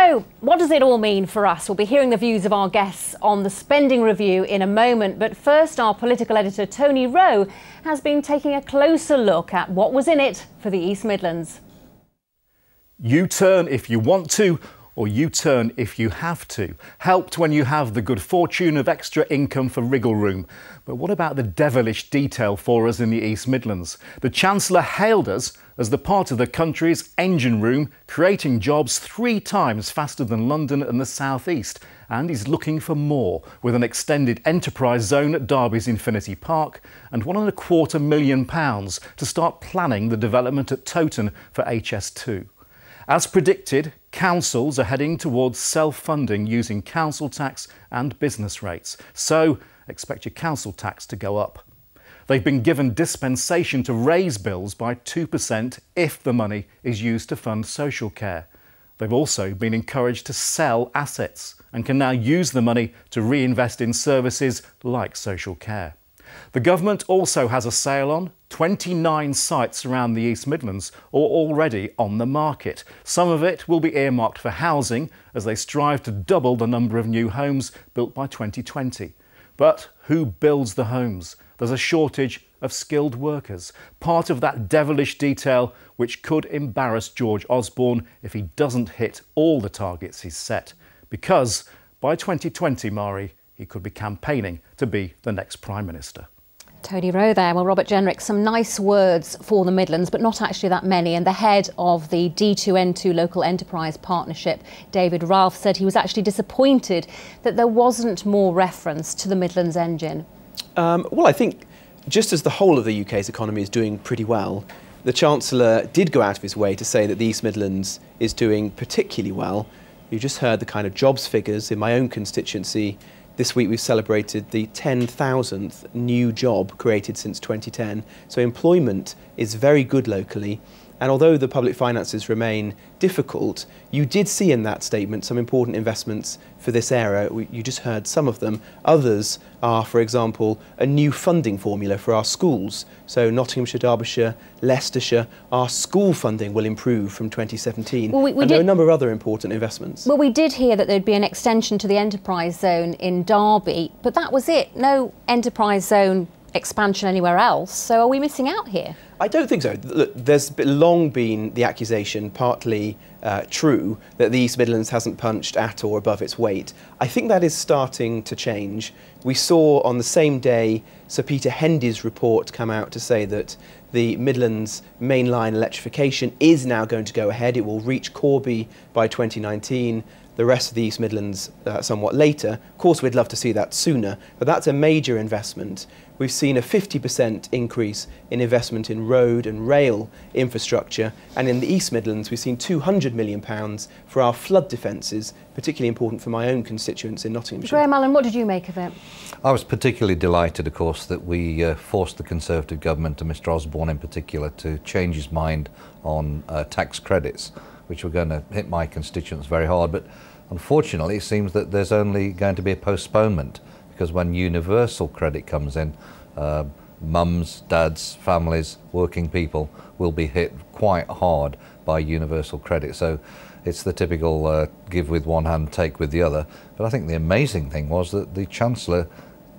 So, what does it all mean for us? We'll be hearing the views of our guests on the spending review in a moment. But first, our political editor, Tony Rowe, has been taking a closer look at what was in it for the East Midlands. U-turn if you want to, or U-turn if you have to. Helped when you have the good fortune of extra income for wriggle room. But what about the devilish detail for us in the East Midlands? The Chancellor hailed us as the part of the country's engine room, creating jobs 3 times faster than London and the South East. And he's looking for more, with an extended enterprise zone at Derby's Infinity Park and £1.25 million to start planning the development at Towton for HS2. As predicted, councils are heading towards self-funding using council tax and business rates. So expect your council tax to go up. They've been given dispensation to raise bills by 2% if the money is used to fund social care. They've also been encouraged to sell assets and can now use the money to reinvest in services like social care. The government also has a sale on. 29 sites around the East Midlands are already on the market. Some of it will be earmarked for housing as they strive to double the number of new homes built by 2020. But who builds the homes? There's a shortage of skilled workers. Part of that devilish detail which could embarrass George Osborne if he doesn't hit all the targets he's set. Because by 2020, Mari, he could be campaigning to be the next Prime Minister. Tony Rowe there. Well, Robert Jenrick, some nice words for the Midlands, but not actually that many. And the head of the D2N2 Local Enterprise Partnership, David Ralph, said he was actually disappointed that there wasn't more reference to the Midlands engine. Well, I think just as the whole of the UK's economy is doing pretty well, the Chancellor did go out of his way to say that the East Midlands is doing particularly well. You just heard the kind of jobs figures in my own constituency. This week we've celebrated the 10,000th new job created since 2010. So employment is very good locally. And although the public finances remain difficult, you did see in that statement some important investments for this era. You just heard some of them. Others are, for example, a new funding formula for our schools. So Nottinghamshire, Derbyshire, Leicestershire, our school funding will improve from 2017. Well, and there are a number of other important investments. Well, we did hear that there'd be an extension to the enterprise zone in Derby, but that was it. No enterprise zone expansion anywhere else. So are we missing out here? I don't think so. Look, there's long been the accusation, partly true, that the East Midlands hasn't punched at or above its weight. I think that is starting to change. We saw on the same day Sir Peter Hendy's report come out to say that the Midlands mainline electrification is now going to go ahead. It will reach Corby by 2019. The rest of the East Midlands somewhat later. Of course, we'd love to see that sooner, but that's a major investment. We've seen a 50% increase in investment in road and rail infrastructure, and in the East Midlands we've seen £200 million for our flood defences, particularly important for my own constituents in Nottinghamshire. Graham Allen, what did you make of it? I was particularly delighted, of course, that we forced the Conservative government, and Mr Osborne in particular, to change his mind on tax credits, which were going to hit my constituents very hard. But unfortunately, it seems that there's only going to be a postponement, because when universal credit comes in, mums, dads, families, working people will be hit quite hard by universal credit. So it's the typical give with one hand, take with the other. But I think the amazing thing was that the Chancellor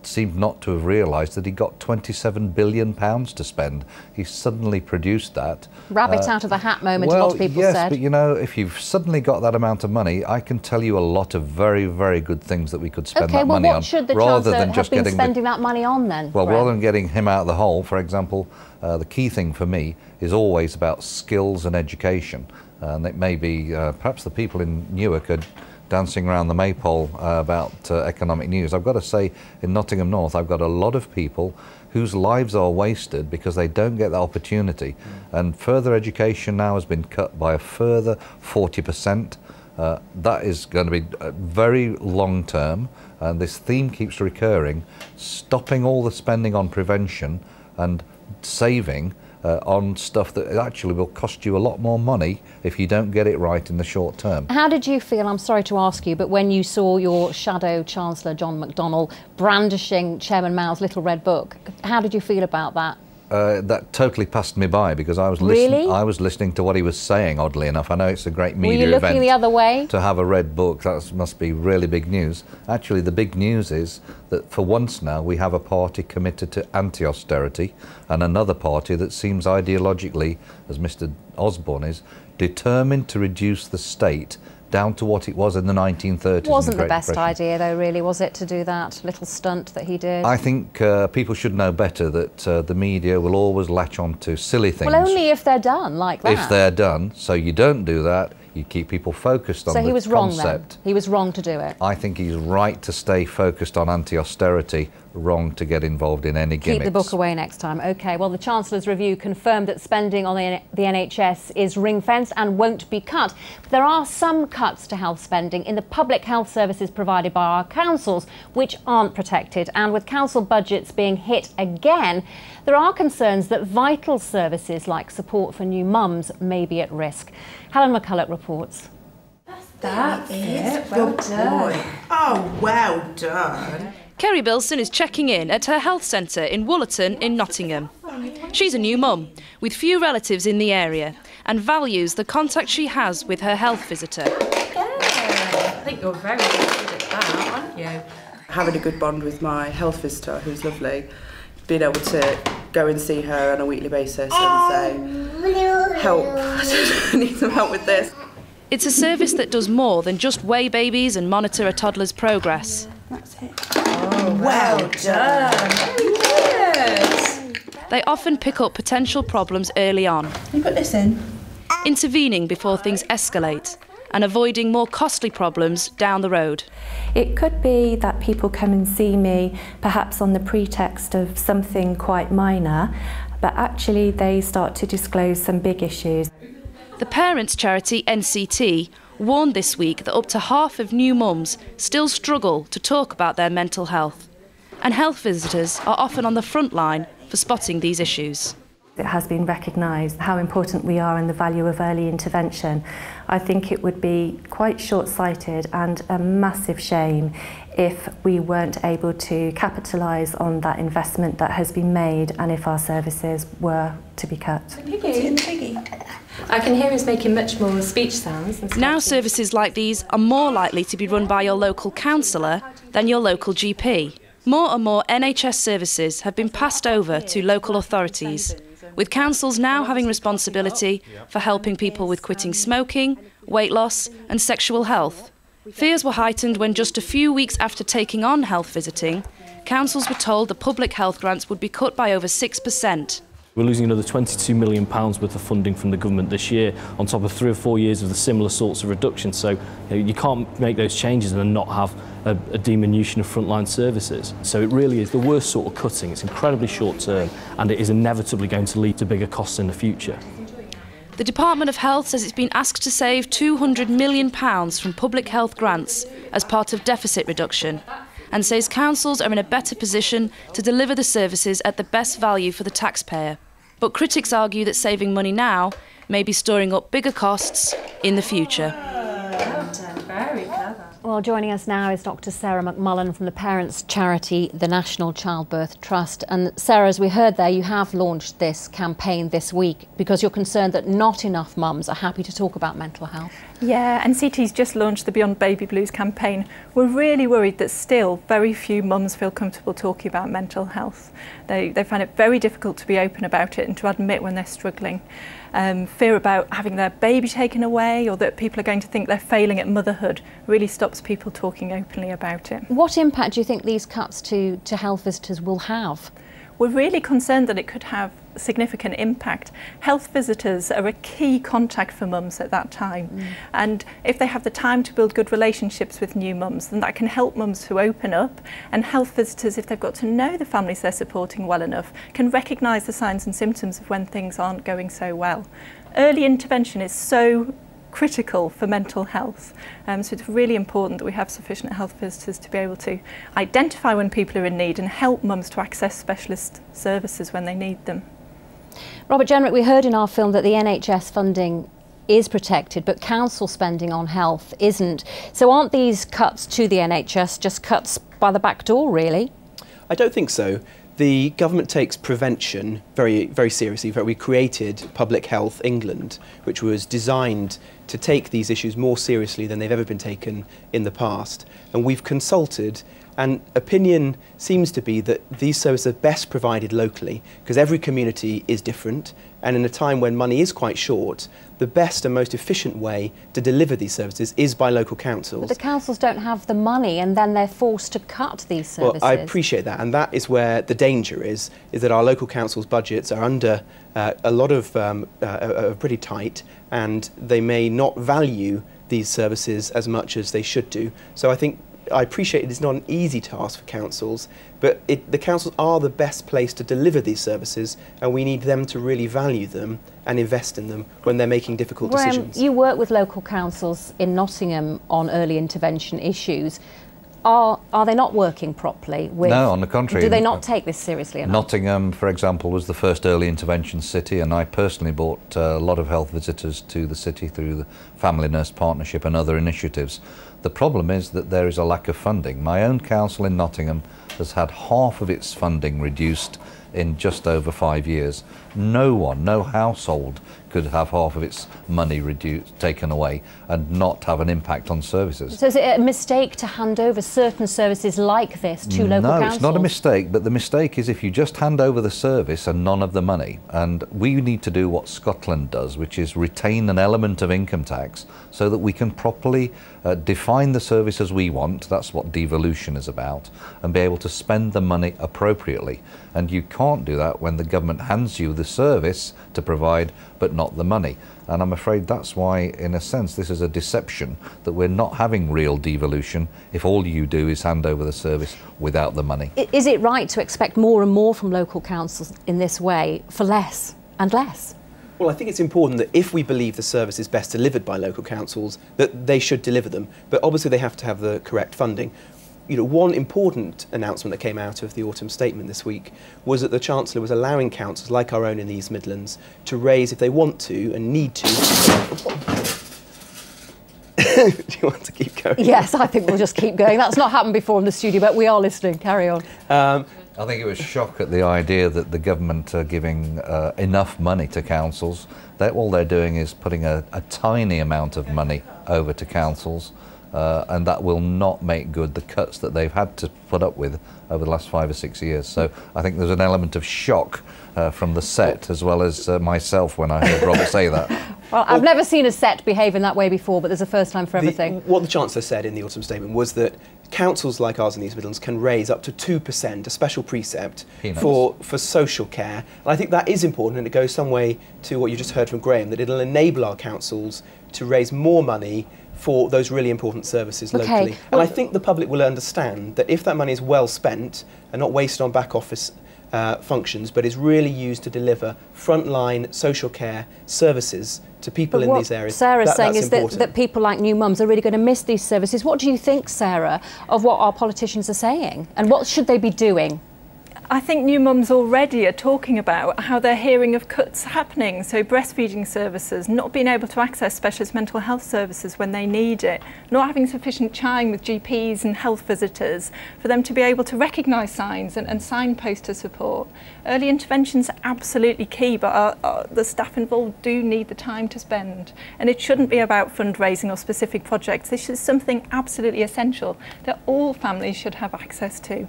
seemed not to have realised that he got £27 billion to spend. He suddenly produced that. Rabbit out of the hat moment, well, a lot of people yes, said. But you know, if you've suddenly got that amount of money, I can tell you a lot of very, very good things that we could spend that money on. What should the Chancellor have been spending that money on then? Well, rather than getting him out of the hole, for example, the key thing for me is always about skills and education. And it may be perhaps the people in Newark are dancing around the maypole about economic news. I've got to say, in Nottingham North, I've got a lot of people whose lives are wasted because they don't get the opportunity. And further education now has been cut by a further 40%. That is going to be very long term, and this theme keeps recurring, stopping all the spending on prevention and saving on stuff that actually will cost you a lot more money if you don't get it right in the short term. How did you feel, I'm sorry to ask you, but when you saw your shadow Chancellor, John McDonnell, brandishing Chairman Mao's little red book, how did you feel about that? that totally passed me by because I was I was listening to what he was saying. Oddly enough, I know it's a great media event. Were you looking the other way? To have a red book, that must be really big news. Actually, the big news is that for once now we have a party committed to anti-austerity, and another party that seems ideologically, as Mr. Osborne is, determined to reduce the state down to what it was in the 1930s. Wasn't the best idea, though, really, was it, to do that little stunt that he did? I think people should know better that the media will always latch on to silly things. Well, only if they're done like that. If they're done. So you don't do that. You keep people focused on the concept. So he was wrong then? He was wrong to do it? I think he's right to stay focused on anti-austerity, wrong to get involved in any gimmicks. Keep the book away next time. OK, well, the Chancellor's review confirmed that spending on the NHS is ring-fenced and won't be cut. But there are some cuts to health spending in the public health services provided by our councils, which aren't protected. And with council budgets being hit again, there are concerns that vital services like support for new mums may be at risk. Helen McCulloch reports. That's it. Well done. Oh, well done. Kerry Bilson is checking in at her health centre in Woolerton in Nottingham. She's a new mum with few relatives in the area and values the contact she has with her health visitor. I think you're very good at that, aren't you? Having a good bond with my health visitor, who's lovely, being able to go and see her on a weekly basis and say, help, I need some help with this. It's a service that does more than just weigh babies and monitor a toddler's progress. That's it. Oh, well done. Very good. They often pick up potential problems early on. You put this in. Intervening before things escalate and avoiding more costly problems down the road. It could be that people come and see me perhaps on the pretext of something quite minor, but actually they start to disclose some big issues. The parents' charity NCT warned this week that up to half of new mums still struggle to talk about their mental health, and health visitors are often on the front line for spotting these issues. It has been recognised how important we are and the value of early intervention. I think it would be quite short-sighted and a massive shame if we weren't able to capitalise on that investment that has been made and if our services were to be cut. Piggy. I can hear us making much more speech sounds. Now services like these are more likely to be run by your local councillor than your local GP. More and more NHS services have been passed over to local authorities, with councils now having responsibility for helping people with quitting smoking, weight loss and sexual health. Fears were heightened when just a few weeks after taking on health visiting, councils were told the public health grants would be cut by over 6%. We're losing another £22 million worth of funding from the government this year, on top of 3 or 4 years of the similar sorts of reductions. So you can't make those changes and not have a diminution of frontline services. So it really is the worst sort of cutting. It's incredibly short term and it is inevitably going to lead to bigger costs in the future. The Department of Health says it's been asked to save £200 million from public health grants as part of deficit reduction, and says councils are in a better position to deliver the services at the best value for the taxpayer. But critics argue that saving money now may be storing up bigger costs in the future. Very clever. Well, joining us now is Dr. Sarah McMullen from the parents' charity, the National Childbirth Trust. And Sarah, as we heard there, you have launched this campaign this week because you're concerned that not enough mums are happy to talk about mental health. Yeah, NCT's just launched the Beyond Baby Blues campaign. We're really worried that still very few mums feel comfortable talking about mental health. They find it very difficult to be open about it and to admit when they're struggling. Fear about having their baby taken away or that people are going to think they're failing at motherhood really stops people talking openly about it. What impact do you think these cuts to health visitors will have? We're really concerned that it could have significant impact. Health visitors are a key contact for mums at that time. And if they have the time to build good relationships with new mums, then that can help mums to open up. And health visitors, if they've got to know the families they're supporting well enough, can recognise the signs and symptoms of when things aren't going so well. Early intervention is so critical for mental health. So it's really important that we have sufficient health visitors to be able to identify when people are in need and help mums to access specialist services when they need them. Robert Jenrick, we heard in our film that the NHS funding is protected, but council spending on health isn't. So aren't these cuts to the NHS just cuts by the back door, really? I don't think so. The government takes prevention very, very seriously. We created Public Health England, which was designed to take these issues more seriously than they've ever been taken in the past. And we've consulted, and opinion seems to be that these services are best provided locally, because every community is different, and in a time when money is quite short, the best and most efficient way to deliver these services is by local councils. But the councils don't have the money, and then they're forced to cut these services. Well, I appreciate that, and that is where the danger is that our local councils' budgets are under a lot of pretty tight, and they may not value these services as much as they should do. So I appreciate it is not an easy task for councils, but the councils are the best place to deliver these services, and we need them to really value them and invest in them when they're making difficult decisions. You work with local councils in Nottingham on early intervention issues. Are they not working properly? No, on the contrary. Do they not take this seriously enough? Nottingham, for example, was the first early intervention city, and I personally brought a lot of health visitors to the city through the Family Nurse Partnership and other initiatives. The problem is that there is a lack of funding. My own council in Nottingham has had half of its funding reduced in just over 5 years. No household could have half of its money taken away and not have an impact on services. So is it a mistake to hand over certain services like this to local councils? No, it's not a mistake, but the mistake is if you just hand over the service and none of the money. And we need to do what Scotland does, which is retain an element of income tax so that we can properly define the services we want. That's what devolution is about, and be able to spend the money appropriately. And you can't do that when the government hands you the service to provide but not the money. And I'm afraid that's why, in a sense, this is a deception, that we're not having real devolution if all you do is hand over the service without the money. Is it right to expect more and more from local councils in this way for less and less? Well, I think it's important that if we believe the service is best delivered by local councils, that they should deliver them. But obviously they have to have the correct funding. You know, one important announcement that came out of the autumn statement this week was that the Chancellor was allowing councils like our own in the East Midlands to raise, if they want to and need to. Do you want to keep going? Yes, I think we'll just keep going. That's not happened before in the studio, but we are listening. Carry on. I think it was shock at the idea that the government are giving enough money to councils. All they're doing is putting a tiny amount of money over to councils. And that will not make good the cuts that they've had to put up with over the last 5 or 6 years. So I think there's an element of shock from the set as well as myself when I heard Robert say that. Well, I've never seen a set behave in that way before, but there's a first time for everything. What the Chancellor said in the autumn statement was that councils like ours in the East Midlands can raise up to 2%, a special precept for social care. And I think that is important, and it goes some way to what you just heard from Graham, that it'll enable our councils to raise more money for those really important services locally. And I think the public will understand that if that money is well spent and not wasted on back office functions, but is really used to deliver frontline social care services to people in these areas. What Sarah's saying is that people like new mums are really going to miss these services. What do you think, Sarah, of what our politicians are saying, and what should they be doing? I think new mums already are talking about how they're hearing of cuts happening, so breastfeeding services, not being able to access specialist mental health services when they need it, not having sufficient time with GPs and health visitors for them to be able to recognise signs and signpost to support. Early intervention's absolutely key, but the staff involved do need the time to spend. And it shouldn't be about fundraising or specific projects. This is something absolutely essential that all families should have access to.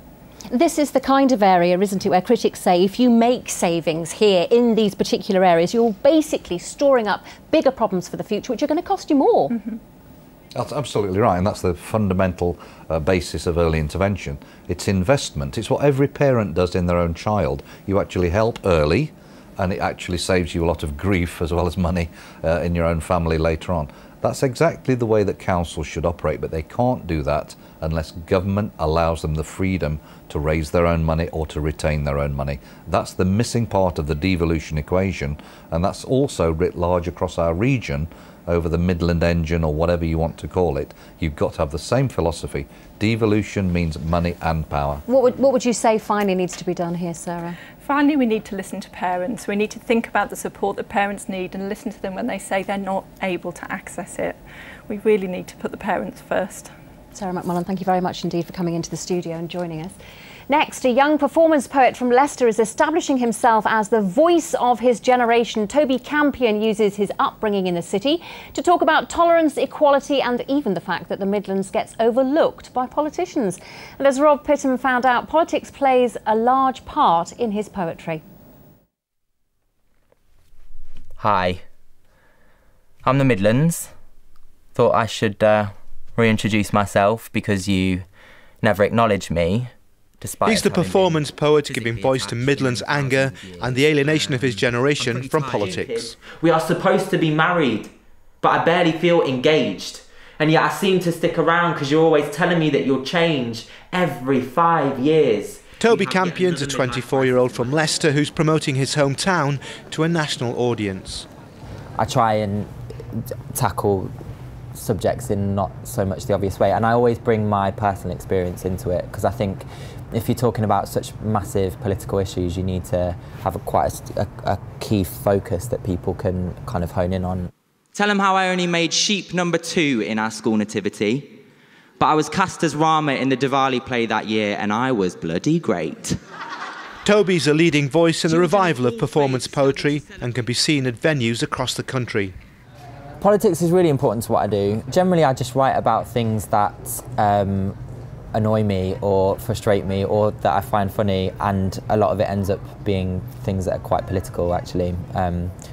This is the kind of area, isn't it, where critics say if you make savings here in these particular areas, you're basically storing up bigger problems for the future, which are going to cost you more. Mm-hmm. That's absolutely right, and that's the fundamental basis of early intervention. It's investment. It's what every parent does in their own child. You actually help early, and it actually saves you a lot of grief as well as money in your own family later on. That's exactly the way that councils should operate, but they can't do that unless government allows them the freedom to raise their own money or to retain their own money. That's the missing part of the devolution equation, and that's also writ large across our region over the Midland engine or whatever you want to call it. You've got to have the same philosophy. Devolution means money and power. What would you say finally needs to be done here, Sarah? Finally, we need to listen to parents. We need to think about the support that parents need and listen to them when they say they're not able to access it. We really need to put the parents first. Sarah McMullen, thank you very much indeed for coming into the studio and joining us. Next, a young performance poet from Leicester is establishing himself as the voice of his generation. Toby Campion uses his upbringing in the city to talk about tolerance, equality and even the fact that the Midlands gets overlooked by politicians. And as Rob Pitton found out, politics plays a large part in his poetry. Hi, I'm the Midlands. Thought I should reintroduce myself because you never acknowledged me. He's the performance poet giving voice to Midlands anger and the alienation of his generation from politics. We are supposed to be married, but I barely feel engaged. And yet I seem to stick around because you're always telling me that you'll change every 5 years. Toby Campion's a 24-year-old from Leicester who's promoting his hometown to a national audience. I try and tackle subjects in not so much the obvious way, and I always bring my personal experience into it, because I think if you're talking about such massive political issues, you need to have quite a key focus that people can kind of hone in on. Tell them how I only made sheep number 2 in our school nativity, but I was cast as Rama in the Diwali play that year, and I was bloody great. Toby's a leading voice in the revival of performance poetry and can be seen at venues across the country. Politics is really important to what I do. Generally, I just write about things that annoy me or frustrate me or that I find funny, and a lot of it ends up being things that are quite political, actually.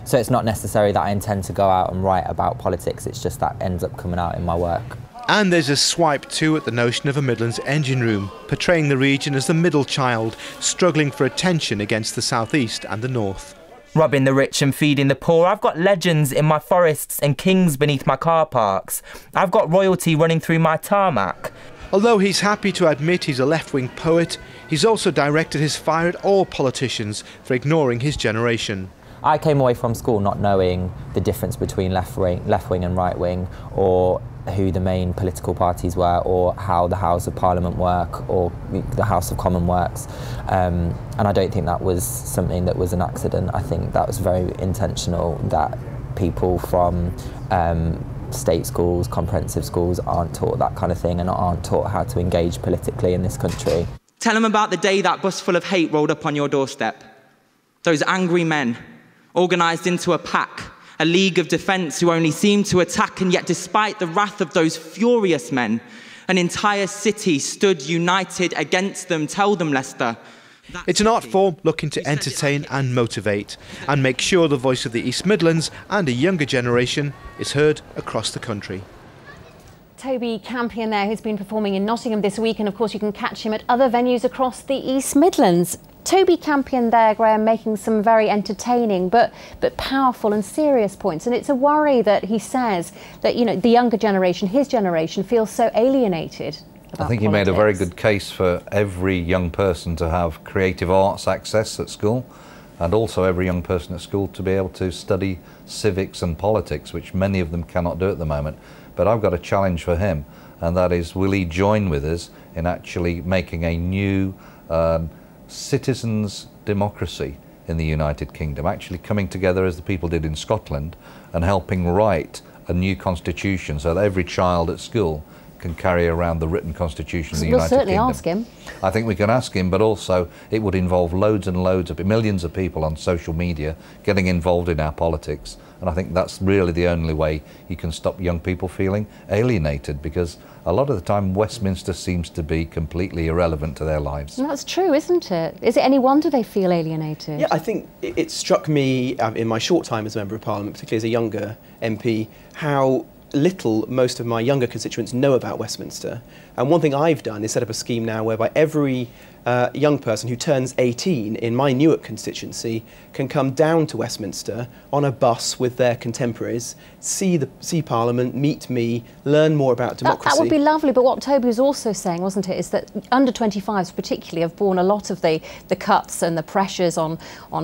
So it's not necessary that I intend to go out and write about politics, it's just that ends up coming out in my work. And there's a swipe too at the notion of a Midlands engine room, portraying the region as the middle child, struggling for attention against the South East and the North. Robbing the rich and feeding the poor. I've got legends in my forests and kings beneath my car parks. I've got royalty running through my tarmac. Although he's happy to admit he's a left-wing poet, he's also directed his fire at all politicians for ignoring his generation. I came away from school not knowing the difference between left wing and right wing, or who the main political parties were, or how the House of Parliament work, or the House of Commons works. And I don't think that was something that was an accident. I think that was very intentional, that people from state schools, comprehensive schools aren't taught that kind of thing and aren't taught how to engage politically in this country. Tell them about the day that bus full of hate rolled up on your doorstep. Those angry men, organised into a pack, a league of defence who only seemed to attack, and yet despite the wrath of those furious men, an entire city stood united against them. Tell them, Leicester. It's an art form looking to entertain and motivate, and make sure the voice of the East Midlands and a younger generation is heard across the country. Toby Campion there, who's been performing in Nottingham this week, and of course you can catch him at other venues across the East Midlands. Toby Campion there, Graham, making some very entertaining but powerful and serious points, and it's a worry that he says that, you know, the younger generation, his generation, feels so alienated about I think politics. he made a very good case for every young person to have creative arts access at school, and also every young person at school to be able to study civics and politics, which many of them cannot do at the moment. But I've got a challenge for him, and that is, will he join with us in actually making a new citizens' democracy in the United Kingdom, actually coming together as the people did in Scotland and helping write a new constitution so that every child at school can carry around the written constitution of the United Kingdom. We'll certainly ask him. I think we can ask him, but also it would involve loads and loads of millions of people on social media getting involved in our politics, and I think that's really the only way you can stop young people feeling alienated, because a lot of the time Westminster seems to be completely irrelevant to their lives. And that's true, isn't it? Is it any wonder they feel alienated? Yeah, I think it struck me in my short time as a Member of Parliament, particularly as a younger MP, how little most of my younger constituents know about Westminster. And one thing I've done is set up a scheme now whereby every young person who turns 18 in my Newark constituency can come down to Westminster on a bus with their contemporaries, see Parliament, meet me, learn more about democracy. That would be lovely, but what Toby was also saying, wasn't it, is that under 25s particularly have borne a lot of the cuts and the pressures on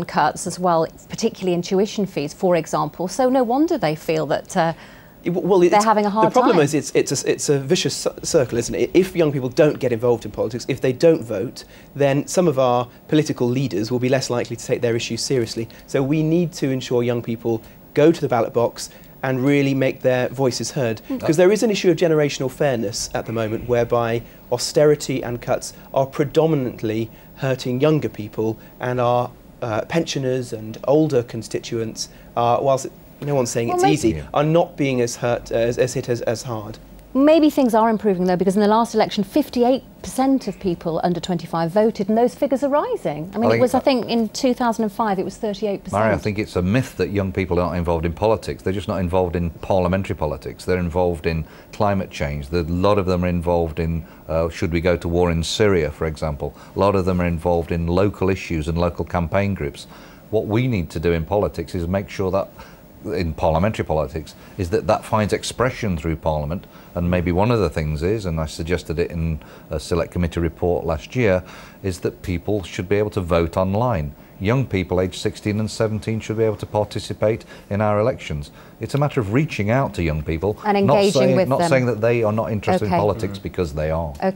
cuts as well, particularly in tuition fees, for example. So no wonder they feel that they're having a hard time. The problem is it's a vicious circle, isn't it? If young people don't get involved in politics, if they don't vote, then some of our political leaders will be less likely to take their issues seriously. So we need to ensure young people go to the ballot box, and really make their voices heard. Because there is an issue of generational fairness at the moment whereby austerity and cuts are predominantly hurting younger people, and our pensioners and older constituents, whilst no one's saying it's easy, are not being as hurt, as hit as hard. Maybe things are improving though, because in the last election 58% of people under 25 voted, and those figures are rising. I mean, I think in 2005 it was 38%. Mary, I think it's a myth that young people aren't involved in politics. They're just not involved in parliamentary politics. They're involved in climate change. A lot of them are involved in, should we go to war in Syria, for example. A lot of them are involved in local issues and local campaign groups. What we need to do in politics is make sure that in parliamentary politics is that finds expression through Parliament. And maybe one of the things is, and I suggested it in a select committee report last year, is that people should be able to vote online. Young people aged 16 and 17 should be able to participate in our elections. It's a matter of reaching out to young people and engaging with them. Not saying that they are not interested in politics, because they are. Okay.